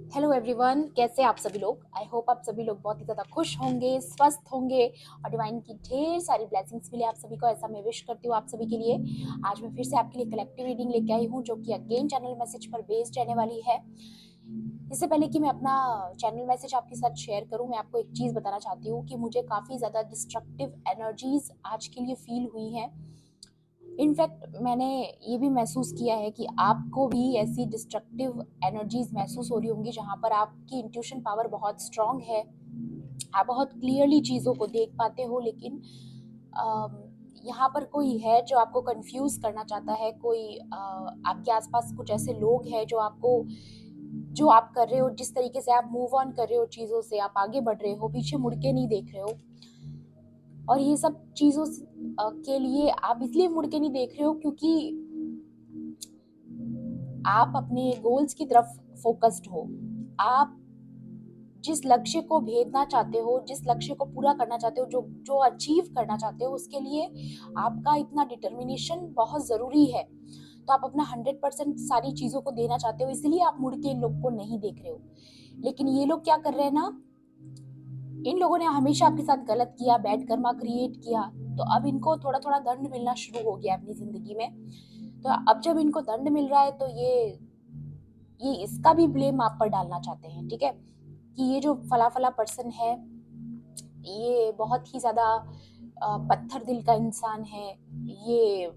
Hello everyone, कैसे आप सभी लोग। आई होप आप सभी लोग बहुत ही ज़्यादा खुश होंगे, स्वस्थ होंगे और डिवाइन की ढेर सारी ब्लेसिंग्स मिले आप सभी को, ऐसा मैं विश करती हूँ आप सभी के लिए। आज मैं फिर से आपके लिए कलेक्टिव रीडिंग लेके आई हूँ जो कि अगेन चैनल मैसेज पर बेस्ड रहने वाली है। इससे पहले कि मैं अपना चैनल मैसेज आपके साथ शेयर करूँ, मैं आपको एक चीज़ बताना चाहती हूँ कि मुझे काफ़ी ज़्यादा डिस्ट्रक्टिव एनर्जीज आज के लिए फील हुई हैं। इनफैक्ट मैंने ये भी महसूस किया है कि आपको भी ऐसी डिस्ट्रक्टिव एनर्जीज महसूस हो रही होंगी जहाँ पर आपकी इंट्यूशन पावर बहुत स्ट्रांग है, आप बहुत क्लियरली चीज़ों को देख पाते हो, लेकिन यहाँ पर कोई है जो आपको कंफ्यूज करना चाहता है। कोई आपके आसपास कुछ ऐसे लोग हैं जो आपको, जो आप कर रहे हो, जिस तरीके से आप मूव ऑन कर रहे हो चीज़ों से, आप आगे बढ़ रहे हो, पीछे मुड़ के नहीं देख रहे हो। और ये सब चीज़ों के लिए आप इसलिए मुड़ के नहीं देख रहे हो क्योंकि आप अपने गोल्स की तरफ फोकस्ड हो। आप जिस लक्ष्य को भेदना चाहते हो, जिस लक्ष्य को पूरा करना चाहते हो, जो जो अचीव करना चाहते हो, उसके लिए आपका इतना डिटर्मिनेशन बहुत ज़रूरी है। तो आप अपना 100% सारी चीज़ों को देना चाहते हो, इसलिए आप मुड़ के इन लोग को नहीं देख रहे हो। लेकिन ये लोग क्या कर रहे हैं ना, इन लोगों ने हमेशा आपके साथ गलत किया, बैड कर्मा क्रिएट किया, तो अब इनको थोड़ा थोड़ा दंड मिलना शुरू हो गया अपनी ज़िंदगी में। तो अब जब इनको दंड मिल रहा है तो ये इसका भी ब्लेम आप पर डालना चाहते हैं, ठीक है, कि ये जो फला फला पर्सन है ये बहुत ही ज़्यादा पत्थर दिल का इंसान है, ये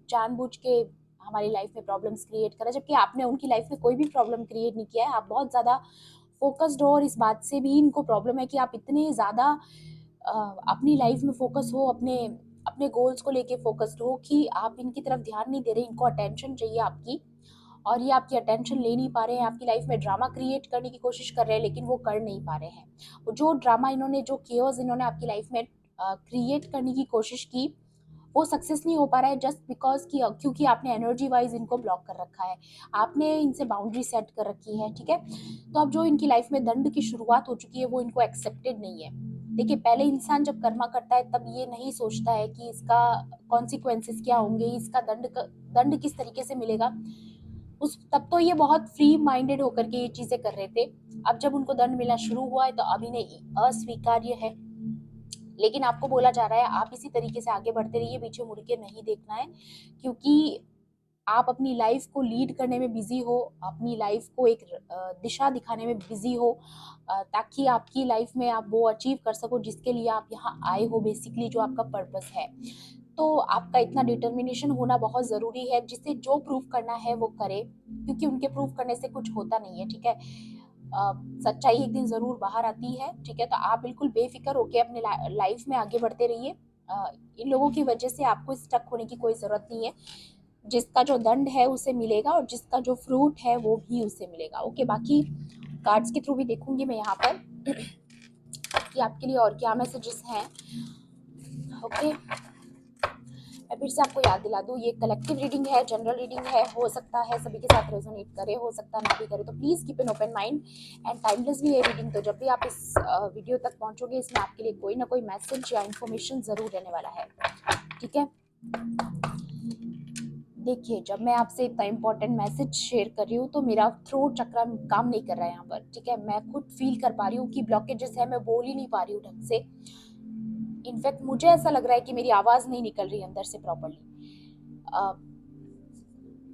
जानबूझ के हमारी लाइफ में प्रॉब्लम्स क्रिएट करा, जबकि आपने उनकी लाइफ में कोई भी प्रॉब्लम क्रिएट नहीं किया है। आप बहुत ज़्यादा फोकस्ड हो और इस बात से भी इनको प्रॉब्लम है कि आप इतने ज़्यादा अपनी लाइफ में फोकस हो, अपने अपने गोल्स को लेके फोकस्ड हो कि आप इनकी तरफ ध्यान नहीं दे रहे। इनको अटेंशन चाहिए आपकी और ये आपकी अटेंशन ले नहीं पा रहे हैं, आपकी लाइफ में ड्रामा क्रिएट करने की कोशिश कर रहे हैं लेकिन वो कर नहीं पा रहे हैं। वो जो ड्रामा इन्होंने, जो केओस इन्होंने आपकी लाइफ में क्रिएट करने की कोशिश की, वो सक्सेस नहीं हो पा रहा है जस्ट बिकॉज कि क्योंकि आपने एनर्जी वाइज इनको ब्लॉक कर रखा है, आपने इनसे बाउंड्री सेट कर रखी है, ठीक है। तो अब जो इनकी लाइफ में दंड की शुरुआत हो चुकी है वो इनको एक्सेप्टेड नहीं है। देखिए, पहले इंसान जब कर्मा करता है तब ये नहीं सोचता है कि इसका कॉन्सिक्वेंसेस क्या होंगे, इसका दंड किस तरीके से मिलेगा। उस तब तो ये बहुत फ्री माइंडेड होकर के ये चीजें कर रहे थे। अब जब उनको दंड मिलना शुरू हुआ है तो अब इन्हें अस्वीकार्य है, लेकिन आपको बोला जा रहा है आप इसी तरीके से आगे बढ़ते रहिए, पीछे मुड़ के नहीं देखना है, क्योंकि आप अपनी लाइफ को लीड करने में बिजी हो, अपनी लाइफ को एक दिशा दिखाने में बिजी हो, ताकि आपकी लाइफ में आप वो अचीव कर सको जिसके लिए आप यहाँ आए हो, बेसिकली जो आपका पर्पस है। तो आपका इतना डिटर्मिनेशन होना बहुत ज़रूरी है, जिसे जो प्रूव करना है वो करे, क्योंकि उनके प्रूव करने से कुछ होता नहीं है, ठीक है। सच्चाई एक दिन ज़रूर बाहर आती है, ठीक है। तो आप बिल्कुल बेफिक्र होकर अपने लाइफ में आगे बढ़ते रहिए। इन लोगों की वजह से आपको स्टक होने की कोई ज़रूरत नहीं है। जिसका जो दंड है उसे मिलेगा और जिसका जो फ्रूट है वो भी उसे मिलेगा। ओके, बाकी कार्ड्स के थ्रू भी देखूंगी मैं यहाँ पर कि आपके लिए और क्या मैसेजेस हैं। ओके, मैं फिर से आपको याद दिला दूँ, ये कलेक्टिव रीडिंग है, जनरल रीडिंग है, हो सकता है सभी के साथ रेजोनेट करे, हो सकता है ना भी करे, तो please keep an open mind and timeless भी है रीडिंग। तो जब भी आप इस वीडियो तक पहुँचोगे, इसमें आपके लिए कोई ना कोई मैसेज या इन्फॉर्मेशन ज़रूर रहने वाला है, ठीक है। देखिए, जब मैं आपसे इतना इंपॉर्टेंट मैसेज शेयर कर रही हूँ तो मेरा थ्रोट चक्रा काम नहीं कर रहा है यहाँ पर, ठीक है। मैं खुद फील कर पा रही हूँ कि ब्लॉकेजेस है, मैं बोल ही नहीं पा रही हूँ ढंग से। इनफैक्ट मुझे ऐसा लग रहा है कि मेरी आवाज़ नहीं निकल रही अंदर से प्रॉपरली,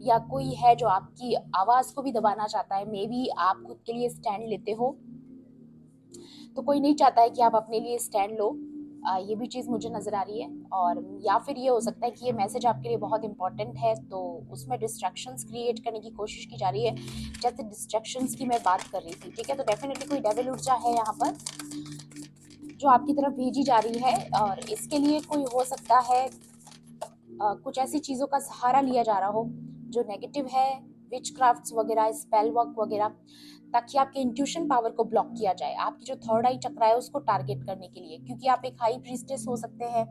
या कोई है जो आपकी आवाज़ को भी दबाना चाहता है। मे बी आप खुद के लिए स्टैंड लेते हो तो कोई नहीं चाहता है कि आप अपने लिए स्टैंड लो, ये भी चीज़ मुझे नज़र आ रही है। और या फिर ये हो सकता है कि ये मैसेज आपके लिए बहुत इंपॉर्टेंट है तो उसमें डिस्ट्रैक्शंस क्रिएट करने की कोशिश की जा रही है, जैसे डिस्ट्रैक्शंस की मैं बात कर रही थी, ठीक है। तो डेफिनेटली कोई डेविल ऊर्जा है यहाँ पर जो आपकी तरफ भेजी जा रही है, और इसके लिए कोई हो सकता है कुछ ऐसी चीज़ों का सहारा लिया जा रहा हो जो नेगेटिव है, विच क्राफ्ट्स वगैरह, स्पेल वर्क वगैरह, ताकि आपके इंट्यूशन पावर को ब्लॉक किया जाए, आपकी जो थर्ड आई चक्र है उसको टारगेट करने के लिए, क्योंकि आप एक हाई प्रीस्टेस हो सकते हैं,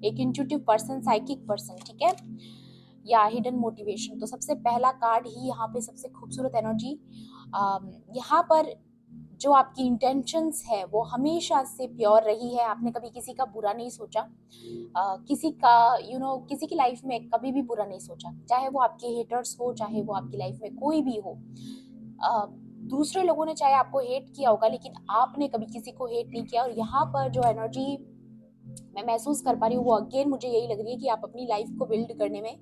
एक इंट्यूटिव पर्सन, साइकिक पर्सन, ठीक है, या हिडन मोटिवेशन। तो सबसे पहला कार्ड ही यहाँ पे सबसे खूबसूरत एनर्जी, यहाँ पर जो आपकी इंटेंशंस है वो हमेशा से प्योर रही है, आपने कभी किसी का बुरा नहीं सोचा, किसी का किसी की लाइफ में कभी भी बुरा नहीं सोचा, चाहे वो आपके हेटर्स हो, चाहे वो आपकी लाइफ में कोई भी हो। दूसरे लोगों ने चाहे आपको हेट किया होगा, लेकिन आपने कभी किसी को हेट नहीं किया। और यहाँ पर जो एनर्जी मैं महसूस कर पा रही हूँ वो अगेन मुझे यही लग रही है कि आप अपनी लाइफ को बिल्ड करने में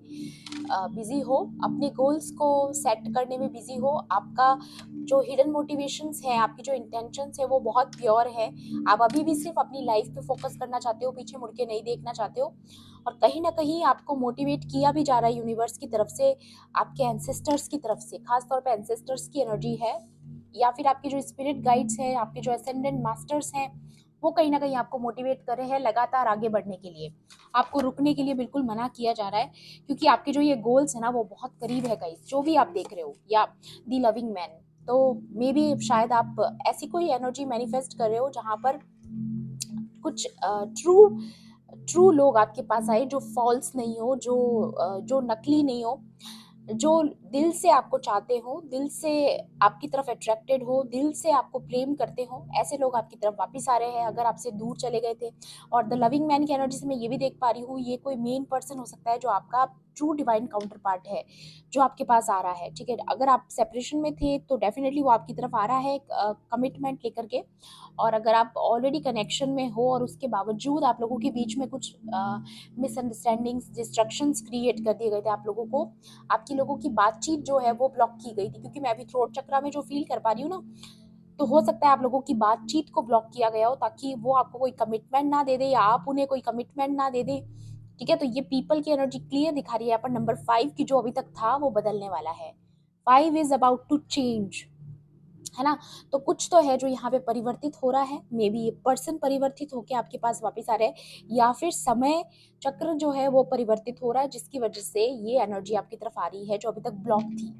बिजी हो, अपने गोल्स को सेट करने में बिजी हो। आपका जो हिडन मोटिवेशंस है, आपकी जो इंटेंशंस है वो बहुत प्योर है। आप अभी भी सिर्फ अपनी लाइफ पे फोकस करना चाहते हो, पीछे मुड़ के नहीं देखना चाहते हो। और कहीं ना कहीं आपको मोटिवेट किया भी जा रहा है यूनिवर्स की तरफ से, आपके एंसेस्टर्स की तरफ से, खास तौर पे एंसेस्टर्स की एनर्जी है, या फिर आपके जो स्पिरिट गाइड्स हैं, आपके जो असेंडेंट मास्टर्स हैं, वो कहीं ना कहीं आपको मोटिवेट कर रहे हैं लगातार आगे बढ़ने के लिए। आपको रुकने के लिए बिल्कुल मना किया जा रहा है, क्योंकि आपके जो ये गोल्स है ना वो बहुत करीब है गाइस, जो भी आप देख रहे हो, या दी लविंग मैन। तो मे बी शायद आप ऐसी कोई एनर्जी मैनिफेस्ट कर रहे हो जहां पर कुछ ट्रू ट्रू लोग आपके पास आए, जो फॉल्स नहीं हो, जो नकली नहीं हो, जो दिल से आपको चाहते हो, दिल से आपकी तरफ अट्रैक्टेड हो, दिल से आपको प्रेम करते हो। ऐसे लोग आपकी तरफ वापस आ रहे हैं अगर आपसे दूर चले गए थे। और द लविंग मैन की एनर्जी से मैं ये भी देख पा रही हूँ, ये कोई मेन पर्सन हो सकता है जो आपका ट्रू डिवाइन काउंटर पार्ट है, जो आपके पास आ रहा है। ठीक है, अगर आप सेपरेशन में थे तो डेफिनेटली वो आपकी तरफ आ रहा है कमिटमेंट लेकर के। और अगर आप ऑलरेडी कनेक्शन में हो और उसके बावजूद आप लोगों के बीच में कुछ मिसअंडरस्टैंडिंग्स, डिस्ट्रक्शंस क्रिएट कर दिए गए थे, आप लोगों को, आपकी लोगों की बातचीत जो है वो ब्लॉक की गई थी, क्योंकि मैं अभी थ्रोट चक्रा में जो फील कर पा रही हूँ ना, तो हो सकता है आप लोगों की बातचीत को ब्लॉक किया गया हो, ताकि वो आपको कोई कमिटमेंट ना दे दे या आप उन्हें कोई कमिटमेंट ना दे दे। ठीक है, तो ये पीपल की एनर्जी क्लियर दिखा रही है यहाँ पर। नंबर 5 की जो अभी तक था वो बदलने वाला है। 5 इज अबाउट टू चेंज, है ना। तो कुछ तो है जो यहाँ पे परिवर्तित हो रहा है। मे बी ये पर्सन परिवर्तित होके आपके पास वापस आ रहे हैं, या फिर समय चक्र जो है वो परिवर्तित हो रहा है, जिसकी वजह से ये एनर्जी आपकी तरफ आ रही है जो अभी तक ब्लॉक थी।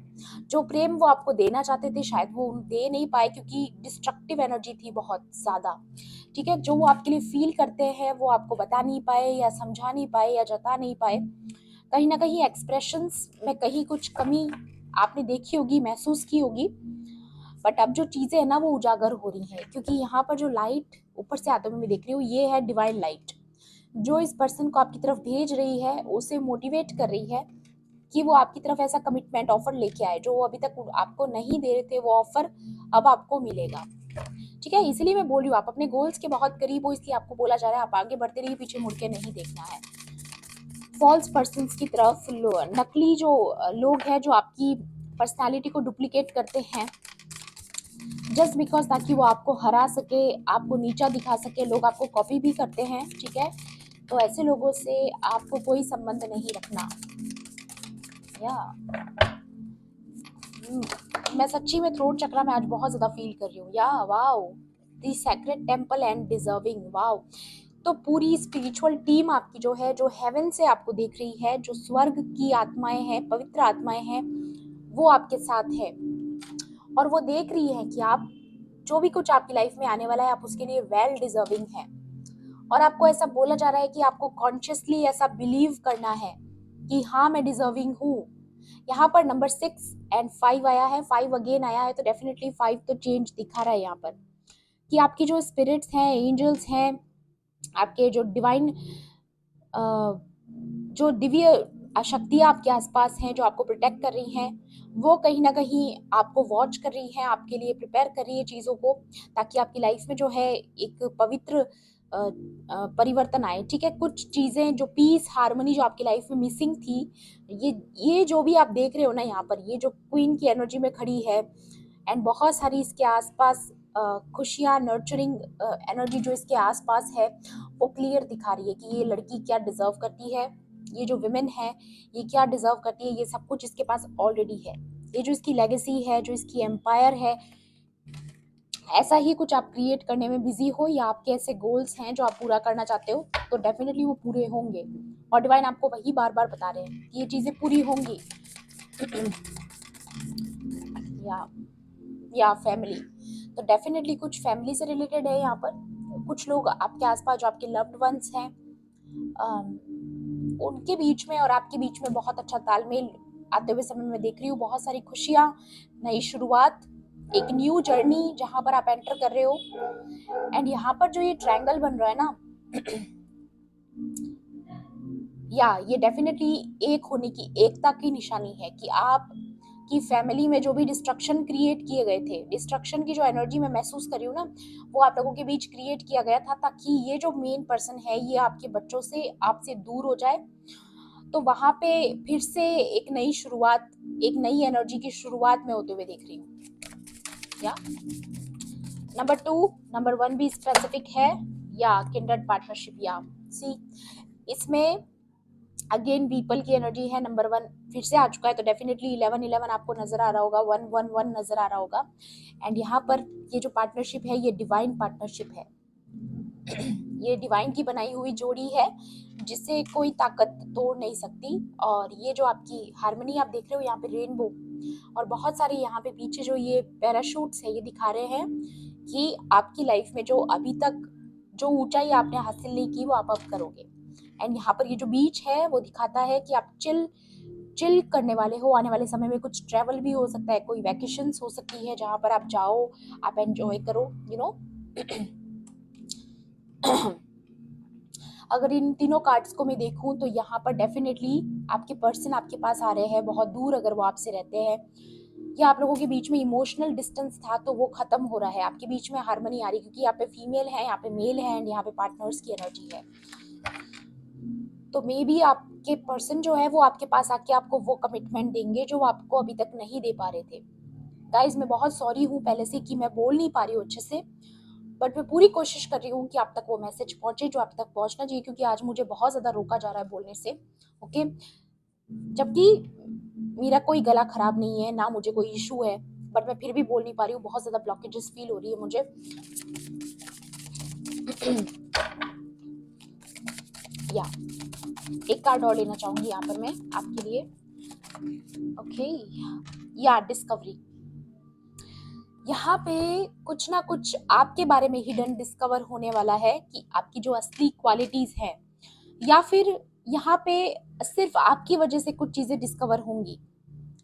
जो प्रेम वो आपको देना चाहते थे शायद वो दे नहीं पाए, क्योंकि डिस्ट्रक्टिव एनर्जी थी बहुत ज्यादा। ठीक है, जो वो आपके लिए फील करते हैं वो आपको बता नहीं पाए, या समझा नहीं पाए, या जता नहीं पाए। कहीं ना कहीं एक्सप्रेशंस में कहीं कुछ कमी आपने देखी होगी, महसूस की होगी। बट अब जो चीजें है ना वो उजागर हो रही है, क्योंकि यहाँ पर जो लाइट ऊपर से आते हुए मैं देख रही हूँ ये है डिवाइन लाइट, जो इस पर्सन को आपकी तरफ भेज रही है, उसे मोटिवेट कर रही है कि वो आपकी तरफ ऐसा कमिटमेंट ऑफर लेके आए, जो वो अभी तक आपको नहीं दे रहे थे, वो ऑफर अब आपको मिलेगा। ठीक है, इसलिए मैं बोल रही हूँ आप अपने गोल्स के बहुत करीब हो, इसलिए आपको बोला जा रहा है आप आगे बढ़ते रहिए, पीछे मुड़ के नहीं देखना है। फॉल्स पर्सन की तरफ नकली जो लोग हैं, जो आपकी पर्सनालिटी को डुप्लीकेट करते हैं जस्ट बिकॉज, ताकि वो आपको हरा सके, आपको नीचा दिखा सके, लोग आपको कॉपी भी करते हैं। ठीक है, तो ऐसे लोगों से आपको कोई संबंध नहीं रखना। या मैं सच्ची में थ्रोट चक्रा में आज बहुत ज्यादा फील कर रही हूँ। या wow, the sacred temple and deserving, wow. तो पूरी स्पिरिचुअल टीम आपकी जो है, जो हेवन से आपको देख रही है, जो स्वर्ग की आत्माएं हैं, पवित्र आत्माएं हैं, वो आपके साथ है। और वो देख रही है कि आप जो भी कुछ आपकी लाइफ में आने वाला है, आप उसके लिए वेल डिजर्विंग है। और आपको ऐसा बोला जा रहा है कि आपको कॉन्शियसली ऐसा बिलीव करना है कि हाँ मैं डिजर्विंग हूँ। यहाँ पर नंबर 6 एंड 5 आया है, 5 अगेन आया है, तो डेफिनेटली 5 तो चेंज दिखा रहा है यहाँ पर, कि आपकी जो स्पिरिट्स हैं, एंजल्स हैं, आपके जो डिवाइन जो दिव्य शक्तियाँ आपके आसपास हैं, जो आपको प्रोटेक्ट कर रही हैं, वो कहीं ना कहीं आपको वॉच कर रही हैं, आपके लिए प्रिपेयर कर रही है चीज़ों को, ताकि आपकी लाइफ में जो है एक पवित्र परिवर्तन आए। ठीक है, कुछ चीज़ें जो पीस हार्मनी जो आपकी लाइफ में मिसिंग थी, ये जो भी आप देख रहे हो ना यहाँ पर, ये जो क्वीन की एनर्जी में खड़ी है, एंड बहुत सारी इसके आसपास खुशियाँ, नर्चरिंग एनर्जी जो इसके आसपास है, वो क्लियर दिखा रही है कि ये लड़की क्या डिजर्व करती है, ये जो विमेन है ये क्या डिजर्व करती है, ये सब कुछ इसके पास ऑलरेडी है। ये जो इसकी लेगेसी है, जो इसकी एम्पायर है, ऐसा ही कुछ आप क्रिएट करने में बिजी हो, या आपके ऐसे गोल्स हैं जो आप पूरा करना चाहते हो, तो डेफिनेटली वो पूरे होंगे। और डिवाइन आपको वही बार बार बता रहे हैं कि ये चीजें पूरी होंगी। या फैमिली, तो डेफिनेटली कुछ फैमिली से रिलेटेड है यहाँ पर। कुछ लोग आपके आसपास जो आपके लव्ड वंस हैं, उनके बीच में और आपके बीच में बहुत अच्छा तालमेल आते हुए समय में देख रही हूँ। बहुत सारी खुशियाँ, नई शुरुआत, एक न्यू जर्नी जहाँ पर आप एंटर कर रहे हो। एंड यहाँ पर जो ये ट्रायंगल बन रहा है ना, या ये डेफिनेटली एक होने की, एकता की निशानी है कि आप कि फैमिली में जो भी डिस्ट्रक्शन क्रिएट किए गए थे, डिस्ट्रक्शन की जो एनर्जी मैं महसूस कर रही हूँ ना, वो आप लोगों के बीच क्रिएट किया गया था ताकि ये जो मेन पर्सन है ये आपके बच्चों से, आपसे दूर हो जाए। तो वहां पे फिर से एक नई शुरुआत, एक नई एनर्जी की शुरुआत मैं होते हुए देख रही हूँ। या नंबर 2, नंबर 1 भी स्पेसिफिक है, या किंडर्ड पार्टनरशिप, या सी इसमें अगेन पीपल की एनर्जी है। नंबर 1 फिर से आ चुका है, तो डेफिनेटली 11 आपको नजर आ रहा होगा, 1 नजर आ रहा होगा। एंड यहाँ पर ये जो पार्टनरशिप है ये डिवाइन पार्टनरशिप है। ये डिवाइन की बनाई हुई जोड़ी है जिसे कोई ताकत तोड़ नहीं सकती। और ये जो आपकी हार्मनी आप देख रहे हो यहाँ पे रेनबो और बहुत सारे यहाँ पे पीछे जो ये पैराशूट्स है, ये दिखा रहे हैं कि आपकी लाइफ में जो अभी तक जो ऊंचाई आपने हासिल नहीं की वो आप अब करोगे। एंड यहाँ पर ये जो बीच है वो दिखाता है कि आप चिल करने वाले हो। आने वाले समय में कुछ ट्रैवल भी हो सकता है, कोई वैकेशंस हो सकती है जहाँ पर आप जाओ, आप एंजॉय करो, यू नो। अगर इन तीनों कार्ड्स को मैं देखूं तो यहाँ पर डेफिनेटली आपके पर्सन आपके पास आ रहे हैं बहुत दूर, अगर वो आपसे रहते हैं, या आप लोगों के बीच में इमोशनल डिस्टेंस था तो वो खत्म हो रहा है, आपके बीच में हार्मनी आ रही है, क्योंकि यहाँ पे फीमेल है, यहाँ पे मेल है, एंड यहाँ पे पार्टनर्स की एनर्जी है। तो मे बी आपके पर्सन जो है वो आपके पास आके आपको वो कमिटमेंट देंगे जो आपको अभी तक नहीं दे पा रहे थे। गाइज मैं बहुत सॉरी हूँ पहले से कि मैं बोल नहीं पा रही हूँ अच्छे से, बट मैं पूरी कोशिश कर रही हूँ कि आप तक वो मैसेज पहुंचे जो आप तक पहुंचना चाहिए, क्योंकि आज मुझे बहुत ज्यादा रोका जा रहा है बोलने से। ओके, जबकि मेरा कोई गला खराब नहीं है, ना मुझे कोई इशू है, बट मैं फिर भी बोल नहीं पा रही हूँ, बहुत ज्यादा ब्लॉकेजेस फील हो रही है मुझे। या एक कार्ड और लेना चाहूंगी यहाँ पर मैं आपके लिए। ओके, या डिस्कवरी। यहाँ पे कुछ ना कुछ आपके बारे में हिडन डिस्कवर होने वाला है कि आपकी जो असली क्वालिटीज है, या फिर यहाँ पे सिर्फ आपकी वजह से कुछ चीजें डिस्कवर होंगी।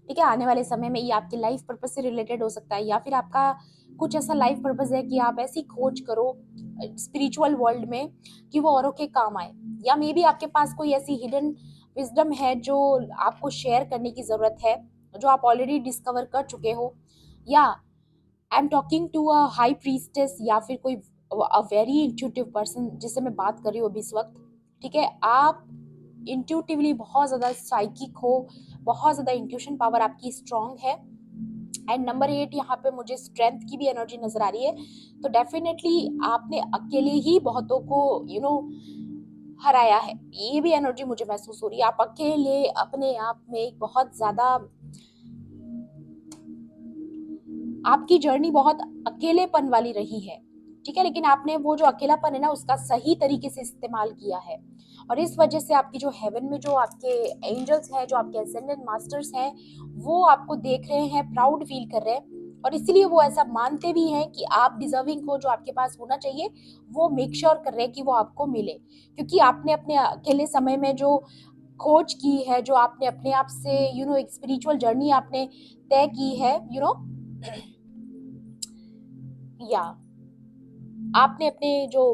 ठीक है, आने वाले समय में ये आपके लाइफ पर्पज से रिलेटेड हो सकता है, या फिर आपका कुछ ऐसा लाइफ पर्पज है कि आप ऐसी खोज करो स्पिरिचुअल वर्ल्ड में कि वो औरों के काम आए, या मे बी आपके पास कोई ऐसी हिडन विजडम है जो आपको शेयर करने की जरूरत है, जो आप ऑलरेडी डिस्कवर कर चुके हो। या I am talking to a high priestess, या फिर कोई अ वेरी इंट्यूटिव पर्सन जिससे मैं बात कर रही हूँ अभी इस वक्त। ठीक है, आप इंट्यूटिवली बहुत ज्यादा साइकिक हो, बहुत ज्यादा इंट्यूशन पावर आपकी स्ट्रांग है। एंड नंबर 8 यहाँ पे मुझे स्ट्रेंथ की भी एनर्जी नजर आ रही है। तो डेफिनेटली आपने अकेले ही बहुतों को हराया है, ये भी एनर्जी मुझे महसूस हो रही है। आप अकेले अपने आप में एक बहुत ज्यादा, आपकी जर्नी बहुत अकेलेपन वाली रही है। ठीक है, लेकिन आपने वो जो अकेलापन है ना उसका सही तरीके से इस्तेमाल किया है, और इस वजह से आपकी जो हेवन में जो आपके एंजल्स हैं, जो आपके असेंडेंट मास्टर्स हैं, वो आपको देख रहे हैं, प्राउड फील कर रहे हैं, और इसीलिए वो ऐसा मानते भी हैं कि आप डिजर्विंग हो, जो आपके पास होना चाहिए वो मेक श्योर कर रहे हैं कि वो आपको मिले, क्योंकि आपने अपने अकेले समय में जो खोज की है, जो आपने अपने आप से एक स्पिरिचुअल जर्नी आपने तय की है, या आपने अपने जो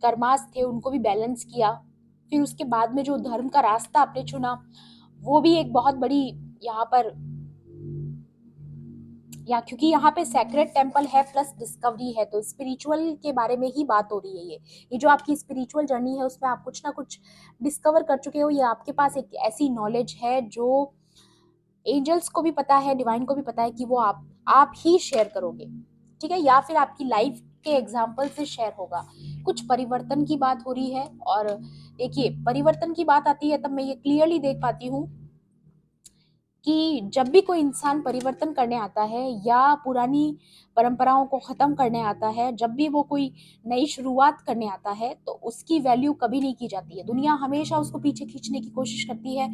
कर्मास थे उनको भी बैलेंस किया, फिर उसके बाद में जो धर्म का रास्ता आपने चुना वो भी एक बहुत बड़ी यहाँ पर, या क्योंकि यहाँ पे सेक्रेट टेम्पल है प्लस डिस्कवरी है, तो स्पिरिचुअल के बारे में ही बात हो रही है। ये जो आपकी स्पिरिचुअल जर्नी है उसमें आप कुछ ना कुछ डिस्कवर कर चुके हो, या आपके पास एक ऐसी नॉलेज है जो एंजल्स को भी पता है, डिवाइन को भी पता है कि वो आप ही शेयर करोगे। ठीक है, या फिर आपकी लाइफ के एग्जाम्पल से शेयर होगा। कुछ परिवर्तन की बात हो रही है, और देखिए परिवर्तन की बात आती है तब मैं ये क्लियरली देख पाती हूँ कि जब भी कोई इंसान परिवर्तन करने आता है या पुरानी परंपराओं को खत्म करने आता है, जब भी वो कोई नई शुरुआत करने आता है तो उसकी वैल्यू कभी नहीं की जाती है, दुनिया हमेशा उसको पीछे खींचने की कोशिश करती है।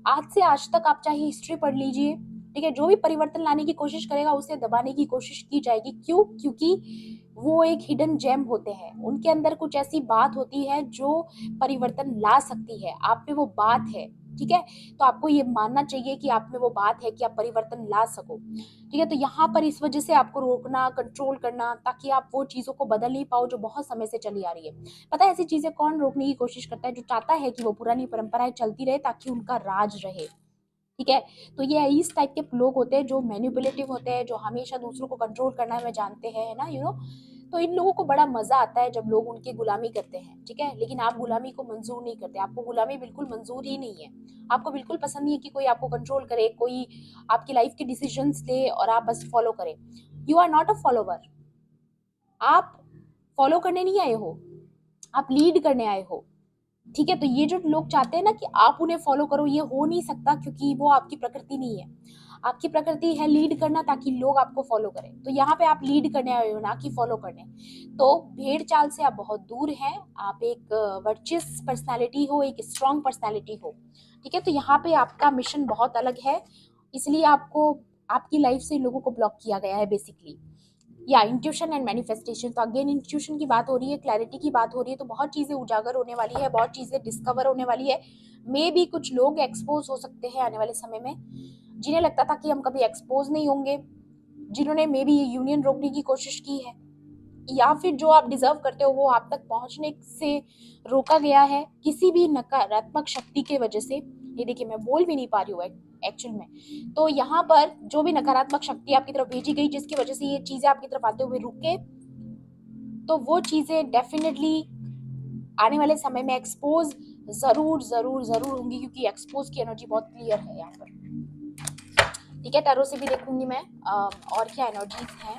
आज से आज तक आप चाहे हिस्ट्री पढ़ लीजिए, ठीक है, जो भी परिवर्तन लाने की कोशिश करेगा उसे दबाने की कोशिश की जाएगी। क्यों? क्योंकि वो एक हिडन जेम होते हैं, उनके अंदर कुछ ऐसी बात होती है जो परिवर्तन ला सकती है, आप में वो बात है। ठीक है, तो आपको ये मानना चाहिए कि आप में वो बात है कि आप परिवर्तन ला सको। ठीक है, तो यहाँ पर इस वजह से आपको रोकना, कंट्रोल करना, ताकि आप वो चीजों को बदल नहीं पाओ जो बहुत समय से चली आ रही है। पता है ऐसी चीजें कौन रोकने की कोशिश करता है? जो चाहता है कि वो पुरानी परंपराएं चलती रहे ताकि उनका राज रहे। ठीक है। तो ये इस टाइप के लोग होते हैं जो मैनिपुलेटिव होते हैं, जो हमेशा दूसरों को कंट्रोल करना में जानते हैं, है ना, तो इन लोगों को बड़ा मजा आता है जब लोग उनकी गुलामी करते हैं, ठीक है। लेकिन आप गुलामी को मंजूर नहीं करते, आपको गुलामी बिल्कुल मंजूर ही नहीं है। आपको बिल्कुल पसंद नहीं है कि कोई आपको कंट्रोल करे, कोई आपकी लाइफ के डिसीजंस ले और आप बस फॉलो करें। You are not a follower. आप फॉलो करने नहीं आए हो, आप लीड करने आए हो, ठीक है। तो ये जो लोग चाहते हैं ना कि आप उन्हें फॉलो करो, ये हो नहीं सकता, क्योंकि वो आपकी प्रकृति नहीं है। आपकी प्रकृति है लीड करना, ताकि लोग आपको फॉलो करें। तो यहाँ पे आप लीड करने आए हो, ना कि फॉलो करने। तो भेड़ चाल से आप बहुत दूर हैं। आप एक वर्चुअस पर्सनालिटी हो, एक स्ट्रांग पर्सनालिटी हो, ठीक है। तो यहाँ पे आपका मिशन बहुत अलग है, इसलिए आपको आपकी लाइफ से लोगों को ब्लॉक किया गया है बेसिकली। या इंट्यूशन एंड मैनिफेस्टेशन, तो अगेन इंट्यूशन की बात हो रही है, क्लैरिटी की बात हो रही है, तो बहुत चीजें उजागर होने वाली है, बहुत चीजें डिस्कवर होने वाली है। मे भी कुछ लोग एक्सपोज हो सकते हैं आने वाले समय में, जिन्हें लगता था कि हम कभी एक्सपोज नहीं होंगे, जिन्होंने मे बी ये यूनियन रोकने की कोशिश की है, या फिर जो आप डिजर्व करते हो वो आप तक पहुंचने से रोका गया है किसी भी नकारात्मक शक्ति के वजह से। ये देखिए, मैं बोल भी नहीं पा रही हूँ एक्चुअल में। तो यहाँ पर जो भी नकारात्मक शक्ति आपकी तरफ भेजी गई, जिसकी वजह से ये चीजें आपकी तरफ आते हुए रुके, तो वो चीजें डेफिनेटली आने वाले समय में एक्सपोज जरूर जरूर जरूर होंगी, क्योंकि एक्सपोज की एनर्जी बहुत क्लियर है यहाँ पर, ठीक है। टैरो से भी देखूंगी मैं और क्या एनर्जीज हैं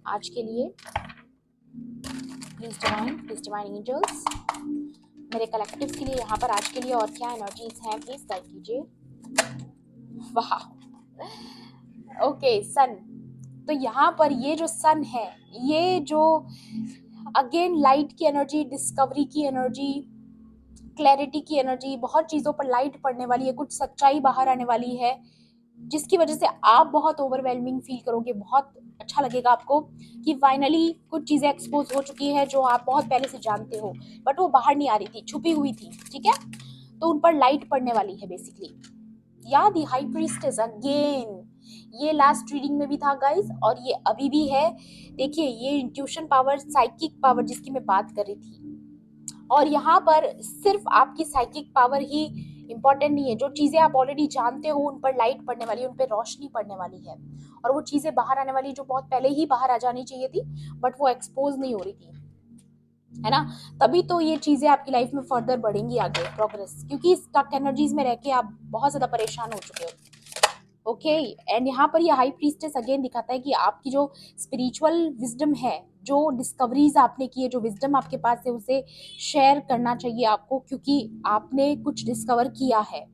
आज के लिए। प्लीज डिवाइन एंजल्स, मेरे कलेक्टिव के लिए यहाँ पर आज के लिए और क्या एनर्जीज हैं, प्लीज गाइड कीजिए। वाह, ओके, सन। तो यहाँ पर ये जो सन है, ये जो अगेन लाइट की एनर्जी, डिस्कवरी की एनर्जी, क्लैरिटी की एनर्जी, बहुत चीजों पर लाइट पड़ने वाली है, कुछ सच्चाई बाहर आने वाली है, जिसकी वजह से आप बहुत ओवरवेलमिंग फील करोगे। बहुत अच्छा लगेगा आपको कि फाइनली कुछ चीजें एक्सपोज हो चुकी है जो आप बहुत पहले से जानते हो, बट वो बाहर नहीं आ रही थी, छुपी हुई थी, ठीक है। तो उन पर लाइट पड़ने वाली है बेसिकली। या दी हाई प्रीस्टेस अगेन, ये लास्ट रीडिंग में भी था गाइस, और ये अभी भी है। देखिए, ये इंट्यूशन पावर, साइकिक पावर जिसकी मैं बात कर रही थी, और यहाँ पर सिर्फ आपकी साइकिक पावर ही इंपॉर्टेंट नहीं है, जो चीजें आप ऑलरेडी जानते हो उन पर लाइट पड़ने वाली है, उन पर रोशनी पड़ने वाली है, और वो चीजें बाहर आने वाली जो बहुत पहले ही बाहर आ जानी चाहिए थी, बट वो एक्सपोज नहीं हो रही थी, है ना। तभी तो ये चीजें आपकी लाइफ में फर्दर बढ़ेंगी आगे, प्रोग्रेस, क्योंकि स्टक एनर्जीज में रह के आप बहुत ज्यादा परेशान हो चुके हो, ओके। एंड यहाँ पर ये हाई प्रीस्टेस अगेन दिखाता है कि आपकी जो स्पिरिचुअल विजडम है, जो डिस्कवरीज आपने की है, जो विजडम आपके पास है, उसे शेयर करना चाहिए आपको, क्योंकि आपने कुछ डिस्कवर किया है,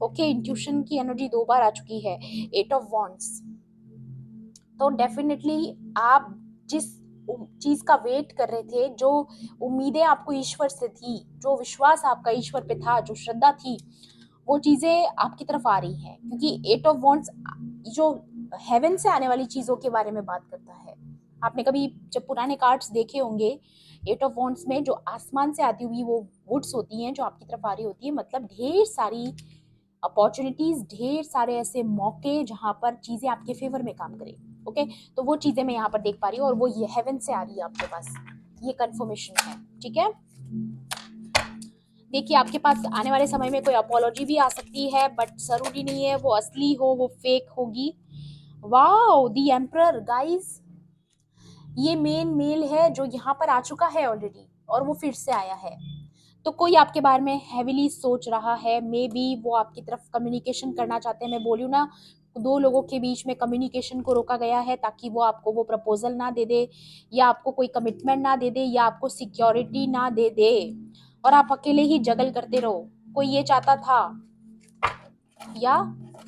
ओके। इंट्यूशन की एनर्जी 2 बार आ चुकी है, 8 ऑफ वॉन्ड्स। तो डेफिनेटली आप जिस चीज का वेट कर रहे थे, जो उम्मीदें आपको ईश्वर से थी, जो विश्वास आपका ईश्वर पे था, जो श्रद्धा थी, वो चीजें आपकी तरफ आ रही हैं, क्योंकि 8 ऑफ वॉन्ड्स जो हेवन से आने वाली चीजों के बारे में बात करता है। आपने कभी जब पुराने कार्ड्स देखे होंगे, 8 ऑफ वॉन्ड्स में जो आसमान से आती हुई वो वुड्स होती हैं जो आपकी तरफ आ रही होती है, मतलब ढेर सारी अपॉर्चुनिटीज, ढेर सारे ऐसे मौके जहां पर चीजें आपके फेवर में काम करें, ओके। तो वो चीजें मैं यहाँ पर देख पा रही हूँ, और वो ये हेवन से आ रही है आपके पास, ये कंफर्मेशन है, ठीक है। देखिए, आपके पास आने वाले समय में कोई अपोलॉजी भी आ सकती है, बट जरूरी नहीं है वो असली हो, वो फेक होगी। वाओ, द एम्परर गाइस, ये मेन मेल है जो यहाँ पर आ चुका है ऑलरेडी, और वो फिर से आया है। तो कोई आपके बारे में हैविली सोच रहा है, मे बी वो आपकी तरफ कम्युनिकेशन करना चाहते हैं। मैं बोलूँ ना, 2 लोगों के बीच में कम्युनिकेशन को रोका गया है, ताकि वो आपको वो प्रपोजल ना दे दे, या आपको कोई कमिटमेंट ना दे दे, या आपको सिक्योरिटी ना दे दे, और आप अकेले ही जगल करते रहो। कोई ये चाहता था, या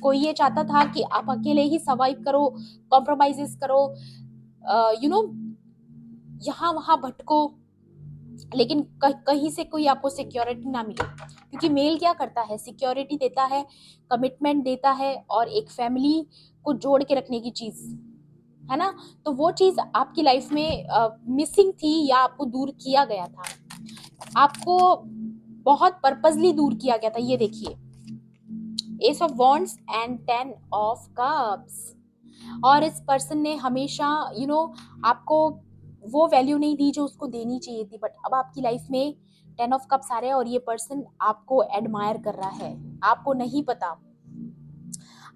कोई ये चाहता था कि आप अकेले ही सर्वाइव करो, कॉम्प्रोमाइजेस करो, यू नो, यहाँ वहां भटको, लेकिन कहीं से कोई आपको सिक्योरिटी ना मिले। क्योंकि मेल क्या करता है, सिक्योरिटी देता है, कमिटमेंट देता है, और एक फैमिली को जोड़ के रखने की चीज, है ना। तो वो चीज आपकी लाइफ में मिसिंग थी, या आपको दूर किया गया था, आपको बहुत पर्पसली दूर किया गया था। ये देखिए, S of wands and 10 of cups, और इस पर्सन ने हमेशा आपको वो वैल्यू नहीं दी जो उसको देनी चाहिए थी, बट अब आपकी लाइफ में 10 ऑफ कप्स आ रहे हैं, और ये पर्सन आपको एडमायर कर रहा है। आपको नहीं पता,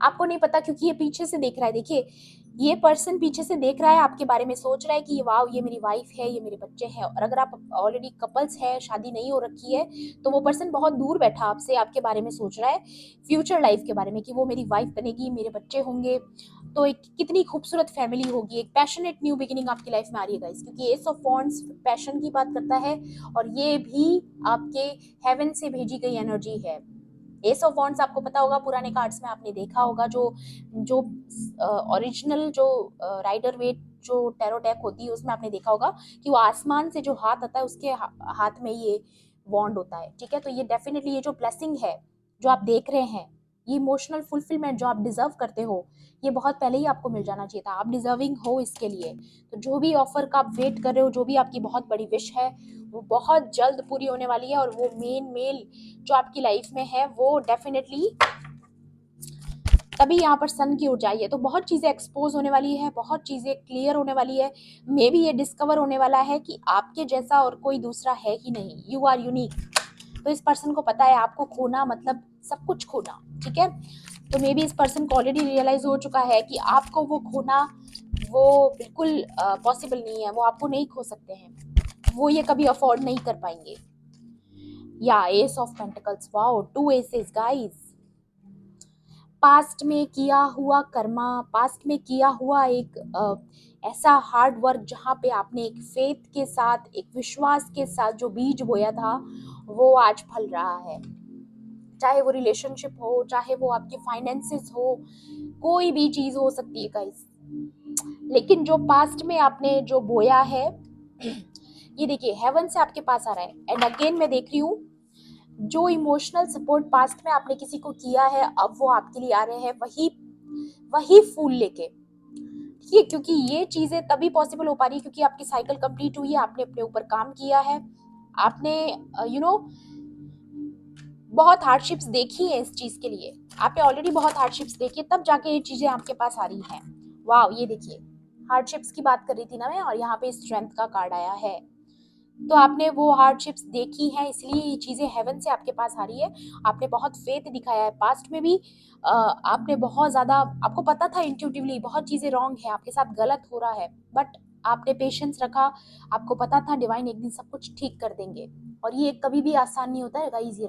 आपको नहीं पता क्योंकि ये पीछे से देख रहा है। देखिए, ये पर्सन पीछे से देख रहा है, आपके बारे में सोच रहा है कि वाओ ये मेरी वाइफ है, ये मेरे बच्चे हैं। और अगर आप ऑलरेडी कपल्स है, शादी नहीं हो रखी है, तो वो पर्सन बहुत दूर बैठा आपसे आपके बारे में सोच रहा है, फ्यूचर लाइफ के बारे में, कि वो मेरी वाइफ बनेगी, मेरे बच्चे होंगे, तो एक कितनी खूबसूरत फैमिली होगी। एक पैशनेट न्यू बिगिनिंग आपकी लाइफ में आ रही है गाइस, क्योंकि एस ऑफ वॉन्ड्स पैशन की बात करता है, और ये भी आपके हेवन से भेजी गई एनर्जी है। एस ऑफ वॉन्ड्स आपको पता होगा, पुराने कार्ड्स में आपने देखा होगा, जो जो ओरिजिनल जो राइडर वेट जो टैरो डेक होती है उसमें आपने देखा होगा कि वो आसमान से जो हाथ आता है उसके हाथ में ये वॉन्ड होता है। ठीक है, तो ये डेफिनेटली ये जो ब्लेसिंग है जो आप देख रहे हैं, ये इमोशनल फुलफिलमेंट जो आप डिजर्व करते हो, ये बहुत पहले ही आपको मिल जाना चाहिए था। आप डिजर्विंग हो इसके लिए। तो जो भी ऑफर का आप वेट कर रहे हो, जो भी आपकी बहुत बड़ी विश है, वो बहुत जल्द पूरी होने वाली है। और वो मेन मेल जो आपकी लाइफ में है वो डेफिनेटली तभी यहाँ पर सन की ऊंचाई है। तो बहुत चीजें एक्सपोज होने वाली है, बहुत चीजें क्लियर होने वाली है। मे बी ये डिस्कवर होने वाला है कि आपके जैसा और कोई दूसरा है ही नहीं, यू आर यूनिक। तो इस पर्सन को पता है आपको खोना मतलब सब कुछ खोना। ठीक है, तो मे बी इस पर्सन को ऑलरेडी रियलाइज हो चुका है कि आपको वो खोना वो बिल्कुल पॉसिबल नहीं है, वो आपको नहीं खो सकते हैं, वो ये कभी अफोर्ड नहीं कर पाएंगे। या ace of pentacles, wow, two aces guys. Past में किया हुआ कर्मा, पास्ट में किया हुआ एक ऐसा हार्ड वर्क जहाँ पे आपने एक फेथ के साथ, एक विश्वास के साथ जो बीज बोया था, वो आज फल रहा है। चाहे वो रिलेशनशिप हो, चाहे वो आपके फाइनेंसेस हो, कोई भी चीज हो सकती है गाइस। लेकिन जो पास्ट में आपने जो बोया है, ये देखिए हेवन से आपके पास आ रहा है। एंड अगेन मैं देख रही हूँ, जो इमोशनल सपोर्ट पास्ट में आपने किसी को किया है, अब वो आपके लिए आ रहे हैं वही वही फूल लेके। ठीक है, क्योंकि ये चीजें तभी पॉसिबल हो पा रही है क्योंकि आपकी साइकिल कंप्लीट हुई है, आपने अपने ऊपर काम किया है, आपने बहुत हार्डशिप्स देखी है। इस चीज के लिए आपने ऑलरेडी बहुत हार्डशिप्स देखी है, तब जाके ये चीजें आपके पास आ रही हैं। वाह, ये देखिए, हार्डशिप्स की बात कर रही थी ना मैं, और यहाँ पे स्ट्रेंथ का कार्ड आया है। तो आपने वो हार्डशिप्स देखी हैं, इसलिए ये चीजें हेवन से आपके पास आ रही है। आपने बहुत फेथ दिखाया है पास्ट में भी। आपने बहुत ज्यादा, आपको पता था इंट्यूटिवली बहुत चीजें रॉन्ग है, आपके साथ गलत हो रहा है, बट आपने पेशेंस रखा। आपको पता था डिवाइन एक दिन सब कुछ ठीक कर देंगे। और ये कभी भी आसान नहीं होता है गाइस,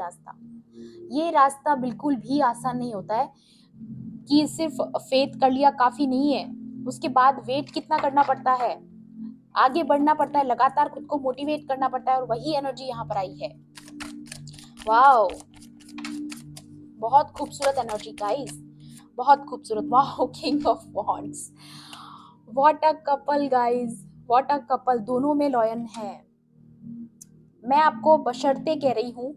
ये रास्ता बिल्कुल भी आसान नहीं होता है। कि सिर्फ फेथ कर लिया काफी नहीं है, उसके बाद वेट कितना करना पड़ता है, आगे बढ़ना पड़ता है, लगातार खुद को मोटिवेट करना पड़ता है, और वही एनर्जी यहाँ पर आई है। वाओ, बहुत खूबसूरत एनर्जी गाइस, बहुत खूबसूरत। Wow, king of wands, what a couple guys, what a couple. दोनों में लॉयन है। मैं आपको बशर्ते कह रही हूँ,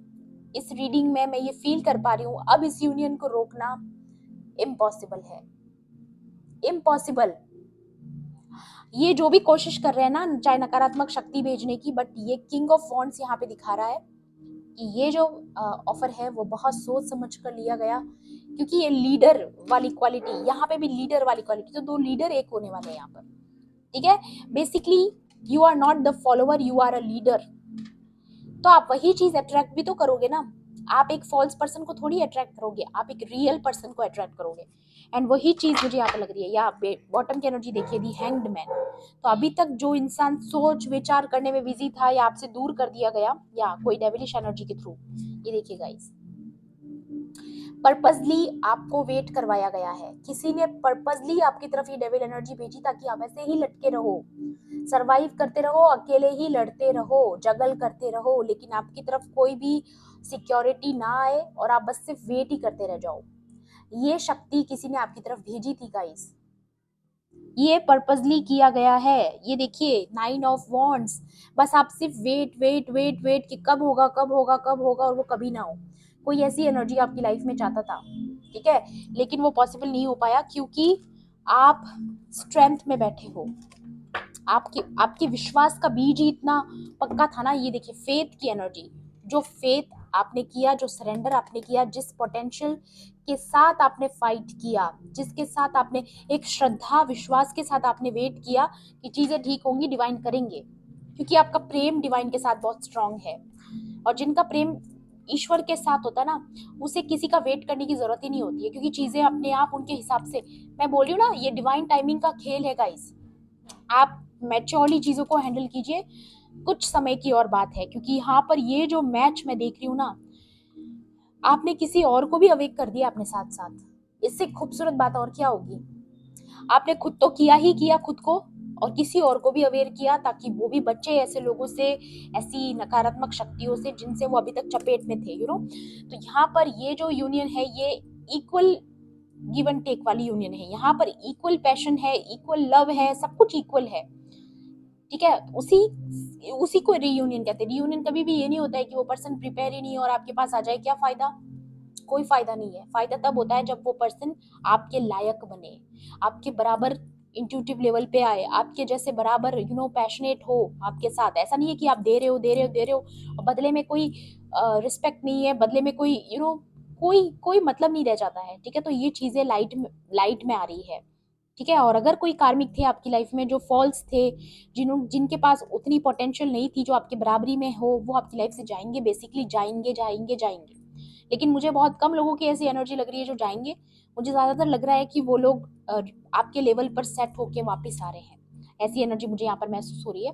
इस रीडिंग में मैं ये फील कर पा रही हूँ, अब इस यूनियन को रोकना इम्पॉसिबल है, इम्पॉसिबल। ये जो भी कोशिश कर रहे हैं ना, चाहे नकारात्मक शक्ति भेजने की, बट ये किंग ऑफ वॉन्ड्स यहाँ पे दिखा रहा है कि ये जो ऑफर है वो बहुत सोच समझ कर लिया गया, क्योंकि ये लीडर वाली क्वालिटी, यहाँ पे भी लीडर वाली क्वालिटी, तो दो लीडर एक होने वाले हैं यहाँ पर। ठीक है, basically you are not the follower, you are a leader. तो आप वही चीज अट्रैक्ट भी तो करोगे ना। आप एक फॉल्स पर्सन को थोड़ी अट्रैक्ट करोगे, आप एक रियल पर्सन को अट्रैक्ट करोगे। एंड वही चीज मुझे यहाँ पे लग रही है। यहाँ पे बॉटम की एनर्जी देखिए, दी हैंग्ड मैन। तो अभी तक जो इंसान सोच विचार करने में बिजी था, या आपसे दूर कर दिया गया, या कोई डेविलिश एनर्जी के थ्रू, ये देखिए गाइस, पर्पसली आपको वेट करवाया गया है। किसी ने पर्पसली आपकी तरफ ये डेविल एनर्जी भेजी ताकि आप ऐसे ही लटके रहो, सरवाइव करते रहो, अकेले ही लड़ते रहो, जगल करते रहो, लेकिन आपकी तरफ कोई भी सिक्योरिटी ना आए और आप बस सिर्फ वेट ही करते रह जाओ। ये शक्ति किसी ने आपकी तरफ भेजी थी गाइस, ये पर्पसली किया गया है। ये देखिए, 9 ऑफ वॉन्ड्स। बस आप सिर्फ वेट वेट वेट वेट कि कब होगा कब होगा कब होगा, और वो कभी ना हो। कोई ऐसी एनर्जी आपकी लाइफ में चाहता था, ठीक है, लेकिन वो पॉसिबल नहीं हो पाया क्योंकि आप स्ट्रेंथ में बैठे हो। आपकी आपके विश्वास का बीज ही इतना पक्का था ना। ये देखिए, फेथ की एनर्जी, जो फेथ आपने किया, जो सरेंडर आपने किया, जिस पोटेंशियल के साथ आपने फाइट किया, जिसके साथ आपने एक श्रद्धा विश्वास के साथ आपने वेट किया कि चीजें ठीक होंगी, डिवाइन करेंगे, क्योंकि आपका प्रेम डिवाइन के साथ बहुत स्ट्रांग है। और जिनका प्रेम ईश्वर के साथ होता है ना, उसे किसी का वेट करने की जरूरत ही नहीं होती है, क्योंकि चीजें अपने आप उनके हिसाब से, मैं बोल रही हूँ ना, ये डिवाइन टाइमिंग का खेल है गाइस। आप मैच्योरली चीजों को हैंडल कीजिए, कुछ समय की और बात है, क्योंकि यहाँ पर ये जो मैच मैं देख रही हूँ ना, आपने किसी और को भी अवेक कर दिया अपने साथ साथ। इससे खूबसूरत बात और क्या होगी। आपने खुद तो किया ही किया खुद को, और किसी और को भी अवेयर किया, ताकि वो भी बच्चे ऐसे लोगों से, ऐसी नकारात्मक शक्तियों से जिनसे वो अभी तक चपेट में थे, तो यहाँ पर ये जो यूनियन है, ये इक्वल गिव एंड टेक वाली यूनियन है। यहाँ पर इक्वल पैशन है, इक्वल लव है, सब कुछ इक्वल है। ठीक है, उसी उसी को रीयूनियन कहते हैं। रीयूनियन कभी भी ये नहीं होता है कि वो पर्सन प्रिपेयर ही नहीं है और आपके पास आ जाए। क्या फायदा, कोई फायदा नहीं है। फायदा तब होता है जब वो पर्सन आपके लायक बने, आपके बराबर इंट्यूटिव लेवल पे आए, आपके जैसे बराबर पैशनेट हो आपके साथ। ऐसा नहीं है कि आप दे रहे हो दे रहे हो दे रहे हो और बदले में कोई रिस्पेक्ट नहीं है, बदले में कोई कोई कोई मतलब नहीं रह जाता है। ठीक है, तो ये चीजें लाइट में आ रही है। ठीक है, और अगर कोई कार्मिक थे आपकी लाइफ में जो फॉल्स थे, जिनके पास उतनी पोटेंशियल नहीं थी जो आपके बराबरी में हो, वो आपकी लाइफ से जाएंगे, बेसिकली जाएंगे जाएंगे जाएंगे। लेकिन मुझे बहुत कम लोगों की ऐसी एनर्जी लग रही है जो जाएंगे। मुझे ज्यादातर लग रहा है कि वो लोग आपके लेवल पर सेट होके वापस आ रहे हैं। ऐसी एनर्जी मुझे यहाँ पर महसूस हो रही है।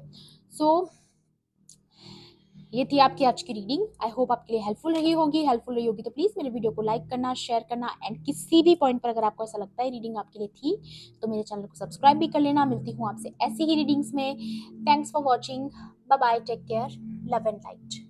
सो ये थी आपकी आज की रीडिंग। आई होप आपके लिए हेल्पफुल रही होगी। हेल्पफुल रही होगी तो प्लीज मेरे वीडियो को लाइक करना, शेयर करना, एंड किसी भी पॉइंट पर अगर आपको ऐसा लगता है रीडिंग आपके लिए थी, तो मेरे चैनल को सब्सक्राइब भी कर लेना। मिलती हूँ आपसे ऐसी ही रीडिंग्स में। Thanks for watching. Bye bye, take care, love and light.